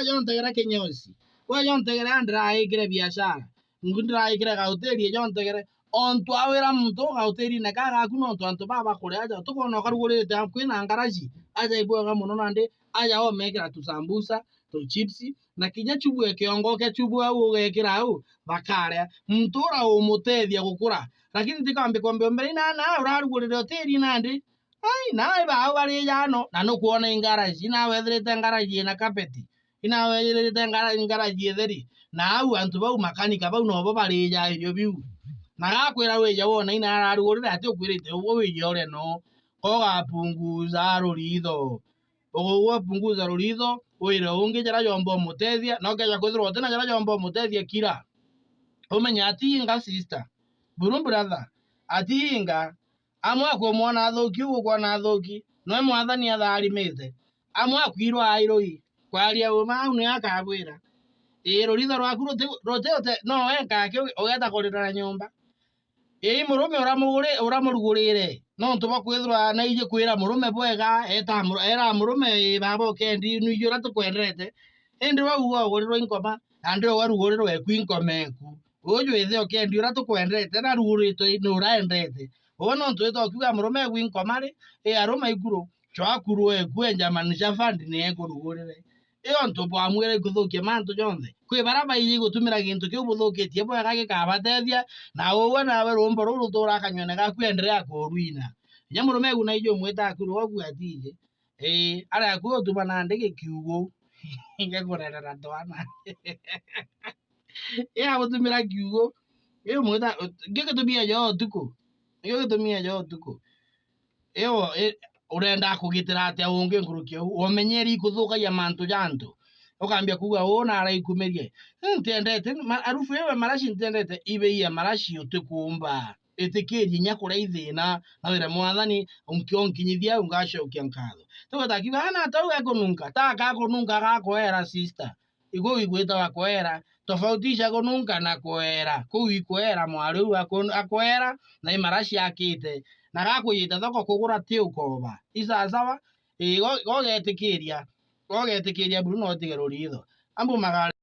yontegera kinyosi we yontegera ndiraikire biashara ngundiraikire gauteri yontegere ontu awira muntu gauteri na kaga kuno ontu baba kure aja tukono karugurite kwina ngaraji aja ibwega muno nande aja omekera tusambusa to chipsi na kinya chubwe kiongoke chubwe ugekira au bakare mtura umutethia gukura lakini tikambe kombe mbere na urarugurire hoteli nande ai nawe ba bari yano na no kuona ingaraji na wetherete ngaraji na kapeti ina wetherete ngaraji etheri na au antu bau makanika bau no bo bari ya irio biu na gakwira we ya wona ina ararugurire ati ukwirite ugo we yore no koga punguza rurido ugo punguza rurido wire unge jara yombo mutethia no keja kwithirwo tena jara yombo mutethia kira umenya ati inga sister buru brother ati inga amwe akumwona athuki uguo na athuki no mwathani atharimite amwe akwirwa airoi kwaria uma au ni akagwira rurido rwaku rote no weka ke ugeta kurira nyumba murume uramurugurire no ntuba kwithirwa na ije kwira murume bwega era murume babo kendi nuyura tukwendete indi wauga ugurirwo inkoma andi warugurirwo ekwinkomeku uju ithio kendi ura tukwendete na rugurito nuraendete ono ntuito kiuga murume gwinkomari aruma iguru chwakuru ekwenja manisha fandi ni ekurugurire iyo ntubo amwire kuthukia mantu jonthe kwi baraba iji gutumira gintu kiu buthukitie bwega gikabatethia na uwe nawe rumbo ruru turakanyone gakwenderea kuruina nyamurume guna ijo mwita akuru ogu atije ara akuo tuma na ndege kiugo ingekurerera twana gutumira kiugo iyo mwita ngigitumia jo tuko iyo urenda kugitira atia unge ngurukia umenyeri kuthukagia mantu jantu ukambia kuga wona araikumerie ntendete arufu yewe marashi ntendete ibe ya marashi utukumba etekeri nyakura ithina na wira mwathani unkionkinyithia ungasho ukiankatho tugotakiba hana tau ekonunka taka konunka gakoera sister igo igweta wakoera tofautisha konunka na koera kuikoera mwariu akoera na imarashi akite na gakuyita thoko kugura ti ukoba isa sawa gogetekeria buru no tigeruriitho ambu magari